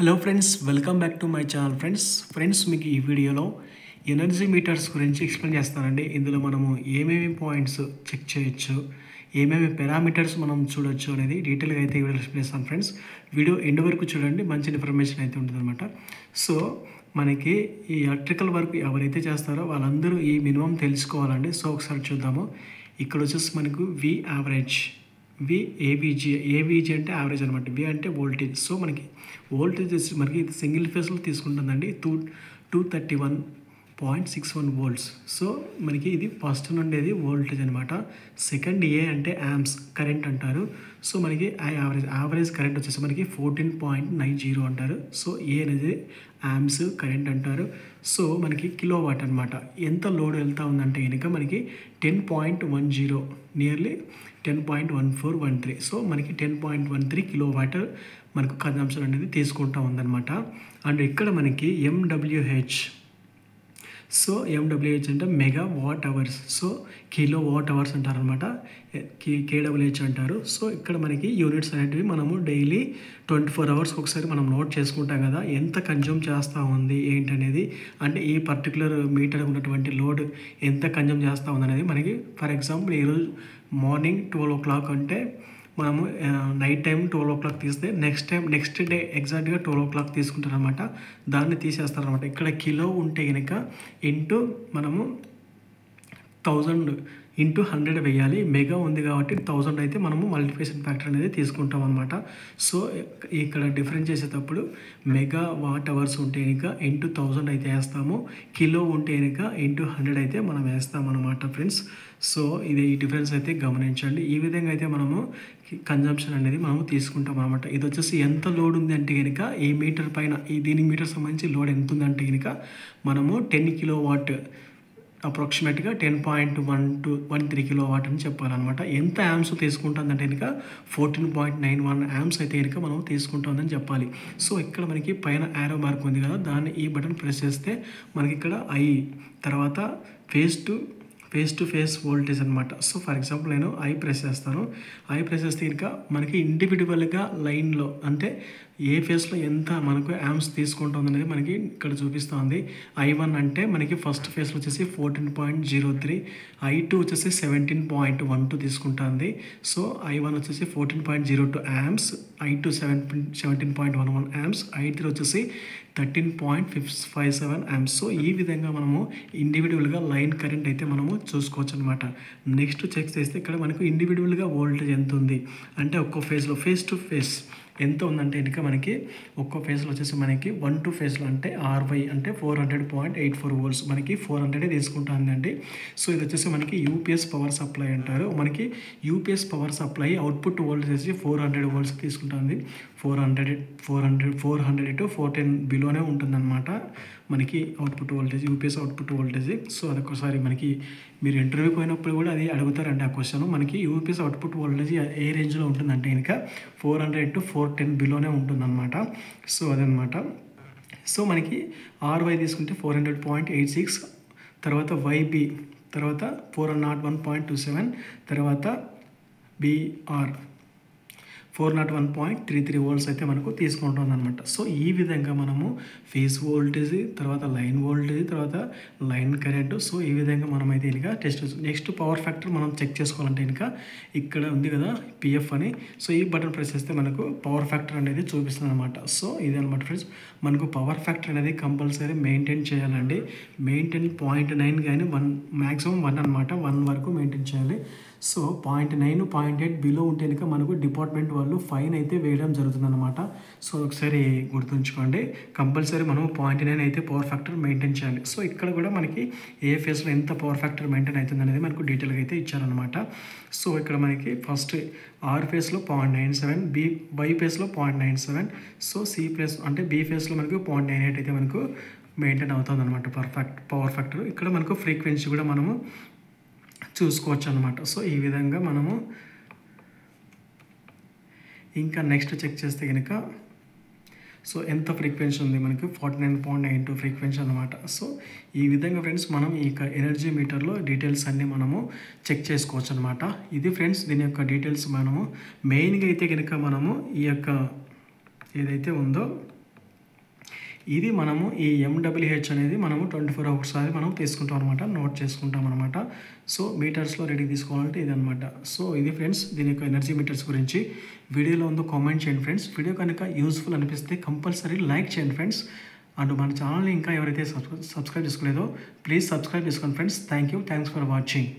Hello friends, welcome back to my channel. Friends మీకు ఈ వీడియోలో ఎనర్జీ మీటర్స్ గురించి ఎక్స్ప్లెయిన్ చేస్తానండి. ఇందులో మనము ఏమేమి పాయింట్స్ చెక్ చేయొచ్చు, ఏమేమి పారామీటర్స్ మనం చూడొచ్చు అనేది డీటెయిల్గా అయితే ఈ వీడియో ఎక్స్ప్లెయిన్ చేస్తాను. ఫ్రెండ్స్, వీడియో ఎండ్ వరకు చూడండి, మంచి ఇన్ఫర్మేషన్ అయితే ఉంటుందన్నమాట. సో మనకి ఈ ఎలక్ట్రికల్ వర్క్ ఎవరైతే చేస్తారో వాళ్ళందరూ ఈ మినిమం తెలుసుకోవాలండి. సో ఒకసారి చూద్దాము. ఇక్కడ వచ్చేసి మనకు వి యావరేజ్, ఏవీజీ అంటే యావరేజ్ అనమాట. వి అంటే వోల్టేజ్. సో మనకి వోల్టేజ్ మనకి ఇది సింగిల్ ఫేజ్లో తీసుకుంటుందండి. 231.61 వోల్ట్స్. సో మనకి ఇది ఫస్ట్ నుండేది వోల్టేజ్ అనమాట. సెకండ్ ఏ అంటే యామ్స్ కరెంట్ అంటారు. సో మనకి యావరేజ్ కరెంట్ వచ్చేసి మనకి 14.90 అంటారు. సో ఏ అనేది యామ్స్ కరెంట్ అంటారు. సో మనకి కిలో వాట్ అనమాట. ఎంత లోడ్ వెళ్తూ ఉందంటే కనుక మనకి 10.10, నియర్లీ 10.1413. సో మనకి 10.13 కిలో వాట్ మనకు కన్జంప్షన్ అనేది తీసుకుంటూ ఉందన్నమాట. అండ్ ఇక్కడ మనకి ఎండబ్ల్యూహెచ్. సో ఎండబ్ల్యూహెచ్ అంటే mega watt hours. So kilo watt hours అంటారనమాట. కేడబ్ల్యూహెచ్ అంటారు. సో ఇక్కడ మనకి యూనిట్స్ అనేటివి మనము డైలీ 24 అవర్స్కి ఒకసారి మనం నోట్ చేసుకుంటాం కదా, ఎంత కన్జ్యూమ్ చేస్తూ ఉంది ఏంటనేది. అంటే ఈ పర్టికులర్ మీటర్ ఉన్నటువంటి లోడ్ ఎంత కన్జ్యూమ్ చేస్తూ ఉంది అనేది మనకి. ఫర్ ఎగ్జాంపుల్ ఈరోజు మార్నింగ్ 12 o'clock అంటే మనము నైట్ టైం 12 o'clock తీస్తే నెక్స్ట్ డే ఎగ్జాక్ట్గా 12 o'clock తీసుకుంటారనమాట. దాన్ని తీసేస్తారనమాట. ఇక్కడ కిలో ఉంటే కనుక ఇంటూ మనము 1000 ఇంటూ 100 వేయాలి. మెగా ఉంది కాబట్టి 1000 అయితే మనము మల్టిప్లికేషన్ ఫ్యాక్టర్ అనేది తీసుకుంటాం అనమాట. సో ఇక్కడ డిఫరెన్స్ చేసేటప్పుడు మెగా వాట్ అవర్స్ ఉంటే కనుక ఇంటూ 1000 అయితే వేస్తాము. కిలో ఉంటే కనుక ఇంటూ 100 అయితే మనం వేస్తాం అనమాట ఫ్రెండ్స్. సో ఇది ఈ డిఫరెన్స్ అయితే గమనించండి. ఈ విధంగా అయితే మనము కన్జంప్షన్ అనేది మనము తీసుకుంటాం అనమాట. ఇది వచ్చేసి ఎంత లోడ్ ఉంది అంటే కనుక ఈ మీటర్ పైన దీని మీటర్ సంబంధించి లోడ్ ఎంత ఉందంటే కనుక మనము 10 కిలో వాట్, అప్రాక్సిమేట్గా 10.13 కిలో వాట్ అని చెప్పాలన్నమాట. ఎంత యామ్స్ తీసుకుంటుందంటే కనుక 14.91 యామ్స్ అయితే కనుక మనం తీసుకుంటుందని చెప్పాలి. సో ఇక్కడ మనకి పైన యారో మార్క్ ఉంది కదా, దాన్ని ఈ బటన్ ప్రెస్ చేస్తే మనకి ఇక్కడ తర్వాత ఫేస్ టు ఫేస్ వోల్టేజ్ అనమాట. సో ఫర్ ఎగ్జాంపుల్ నేను ప్రెస్ చేస్తాను. ప్రెస్ చేస్తే కనుక మనకి ఇండివిజువల్గా లైన్లో అంటే ఏ ఫేస్లో ఎంత మనకు యామ్స్ తీసుకుంటుంది అనేది మనకి ఇక్కడ చూపిస్తుంది. I1 అంటే మనకి ఫస్ట్ ఫేస్లో వచ్చేసి 14.03, I2 వచ్చేసి 17.12 తీసుకుంటుంది. సో I1 వచ్చేసి 14.02 యామ్స్, I2 17.11 యామ్స్, I3 వచ్చేసి 13.57 యామ్స్. సో ఈ విధంగా మనము ఇండివిజువల్గా లైన్ కరెంట్ అయితే మనము చూసుకోవచ్చు అనమాట. నెక్స్ట్ చెక్ చేస్తే ఇక్కడ మనకు ఇండివిజువల్గా వోల్టేజ్ ఎంత ఉంది అంటే ఒక్కో ఫేజ్లో ఫేస్ టు ఫేస్ ఎంత ఉందంటే కనుక మనకి ఒక్కో ఫేజ్లో వచ్చేసి మనకి 1 to ఫేజ్లో అంటే RY అంటే 400.84 వోల్ట్స్ మనకి 400 తీసుకుంటుందండి. సో ఇది వచ్చేసి మనకి యూపీఎస్ పవర్ సప్లై అంటారు. మనకి UPS power supply output voltage వచ్చి 400 వోల్ట్స్ తీసుకుంటుంది. 400 to 410 బిలోనే ఉంటుందన్నమాట మనకి output voltage, UPS output voltage. So అదొకసారి మనకి మీరు ఇంటర్వ్యూకి పోయినప్పుడు కూడా అది అడుగుతారండి ఆ క్వశ్చన్. మనకి యూపీఎస్ అవుట్పుట్ వోల్టేజ్ ఏ రేంజ్లో ఉంటుందంటే కనుక 400 to 410 బిలోనే ఉంటుందన్నమాట. సో అదనమాట. సో మనకి RY తీసుకుంటే 400.86, తర్వాత YB తర్వాత 401.27, తర్వాత BR 401.33 వోల్ట్స్ అయితే మనకు తీసుకుంటుంది అనమాట. సో ఈ విధంగా మనము ఫేస్ వోల్టేజ్, తర్వాత లైన్ వోల్టేజ్, తర్వాత లైన్ కరెంట్, సో ఈ విధంగా మనం అయితే ఇంకా టెస్ట్. నెక్స్ట్ పవర్ ఫ్యాక్టర్ మనం చెక్ చేసుకోవాలంటే ఇంకా ఇక్కడ ఉంది కదా PF అని. సో ఈ బటన్ ప్రెస్ చేస్తే మనకు పవర్ ఫ్యాక్టర్ అనేది చూపిస్తుంది అనమాట. సో ఇది అనమాట ఫ్రెండ్స్, మనకు పవర్ ఫ్యాక్టర్ అనేది కంపల్సరీ మెయింటైన్ చేయాలండి. 0.9 కానీ 1 మ్యాక్సిమం 1 అనమాట, 1 వరకు మెయింటైన్ చేయాలి. సో 0.9, 0.8 బిలో ఉంటే కనుక మనకు డిపార్ట్మెంట్ వాళ్ళు ఫైన్ అయితే వేయడం జరుగుతుందన్నమాట. సో ఒకసారి గుర్తుంచుకోండి, కంపల్సరీ మనం 0.9 అయితే పవర్ ఫ్యాక్టర్ మెయింటైన్ చేయాలి. సో ఇక్కడ కూడా మనకి ఏ ఫేస్లో ఎంత పవర్ ఫ్యాక్టర్ మెయింటైన్ అవుతుంది అనేది మనకు డీటెయిల్గా అయితే ఇచ్చారనమాట. సో ఇక్కడ మనకి ఫస్ట్ R ఫేస్లో 0.97, Y ఫేస్లో 0.97, సో C ప్లస్ అంటే B ఫేస్లో మనకు 0.98 అయితే మనకు మెయింటైన్ అవుతుంది అనమాట పవర్ ఫ్యాక్టర్. ఇక్కడ మనకు ఫ్రీక్వెన్సీ కూడా మనము చూసుకోవచ్చు అనమాట. సో ఈ విధంగా మనము ఇంకా నెక్స్ట్ చెక్ చేస్తే కనుక సో ఎంత ఫ్రీక్వెన్సీ ఉంది మనకి 49.92 ఫ్రీక్వెన్సీ అనమాట. సో ఈ విధంగా ఫ్రెండ్స్ మనం ఈ ఎనర్జీ మీటర్లో డీటెయిల్స్ అన్నీ మనము చెక్ చేసుకోవచ్చు అనమాట. ఇది ఫ్రెండ్స్ దీని యొక్క డీటెయిల్స్. మనము మెయిన్గా అయితే కనుక మనము ఈ యొక్క ఏదైతే ఉందో ఇది మనము ఈ MWH అనేది మనము 24 ఒకసారి మనం తీసుకుంటాం అనమాట, నోట్ చేసుకుంటాం అనమాట. సో మీటర్స్లో రెడీ తీసుకోవాలంటే ఇది అనమాట. సో ఇది ఫ్రెండ్స్ దీని యొక్క ఎనర్జీ మీటర్స్ గురించి. వీడియోలో ఉందో కామెంట్ చేయండి ఫ్రెండ్స్. వీడియో కనుక యూస్ఫుల్ అనిపిస్తే కంపల్సరీ లైక్ చేయండి ఫ్రెండ్స్. అండ్ మన ఛానల్ని ఇంకా ఎవరైతే సబ్స్క్రైబ్ చేసుకోలేదో ప్లీజ్ సబ్స్క్రైబ్ చేసుకోండి ఫ్రెండ్స్. Thanks for watching.